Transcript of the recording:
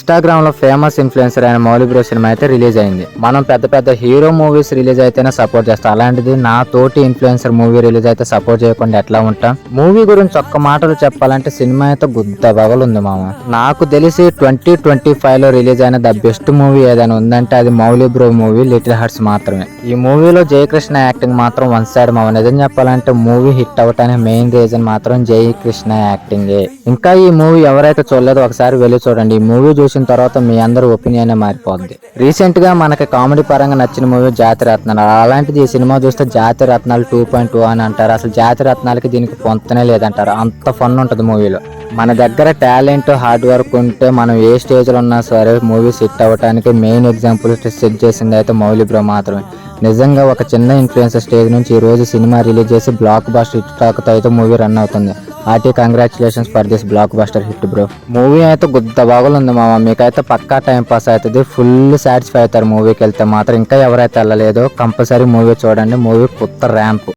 Instagram లో famous influencer అయిన Mouli bro cinema అయితే రిలీజ్ అయింది. మనం పెద్ద పెద్ద హీరో మూవీస్ రిలీజ్ అయితేనే సపోర్ట్ చేస్తాం. అలాంటిది నా తోటి ఇన్ఫ్లుయెన్సర్ మూవీ రిలీజ్ అయితే సపోర్ట్ చేయకుండా ఎట్లా ఉంటాం? మూవీ గురించి ఒక్క మాటలు చెప్పాలంటే సినిమా అయితే గుద్ద బగలుంది మామ. నాకు తెలిసి 2025 లో రిలీజ్ అయిన ద బెస్ట్ మూవీ ఏదైనా ఉందంటే అది Mouli bro movie little hearts మాత్రమే. ఈ మూవీలో జయకృష్ణ యాక్టింగ్ మాత్రం వన్ సైడ్ మామ. నిజం చెప్పాలంటే మూవీ హిట్ అవటానికి మెయిన్ రీజన్ మాత్రం జయకృష్ణ యాక్టింగే. ఇంకా ఈ మూవీ ఎవరైతే చూడలేదో ఒకసారి వెళ్ళి చూడండి. ఈ మూవీ చూసిన తర్వాత మీ అందరూ ఒపీనియన్ మారిపోద్ది. రీసెంట్ గా మనకి కామెడీ పరంగా నచ్చిన మూవీ జాతిరత్నాలు. అలాంటిది ఈ సినిమా చూస్తే జాతిరత్నాలు 2.2 అని అంటారు. అసలు జాతిరత్నాలకి దీనికి పొంతనే లేదంటారు. అంత ఫన్ ఉంటది మూవీలో. మన దగ్గర టాలెంట్ హార్డ్ వర్క్ ఉంటే మనం ఏ స్టేజ్ లో ఉన్నా సరే మూవీ సెట్ అవ్వడానికి మెయిన్ ఎగ్జాంపుల్ సెట్ చేసింది అయితే మౌలి బ్రో మాత్రమే. నిజంగా ఒక చిన్న ఇన్ఫ్లుయెన్సర్ స్టేజ్ నుంచి ఈ రోజు సినిమా రిలీజ్ చేసి బ్లాక్ బస్టర్ హిట్ టాక్ తో అయితే మూవీ రన్ అవుతుంది. RT congratulations for this blockbuster hit bro. Movie అయితే గుద్ద బాగుంది మామ. మీకైతే పక్కా టైం పాస్ అవుతుంది. ఫుల్ సాటిస్ఫై అవుతారు మూవీకి వెళ్తే మాత్రం. ఇంకా ఎవరైతే వెళ్ళలేదో కంపల్సరీ మూవీ చూడండి. మూవీ కొత్త ర్యాంప్.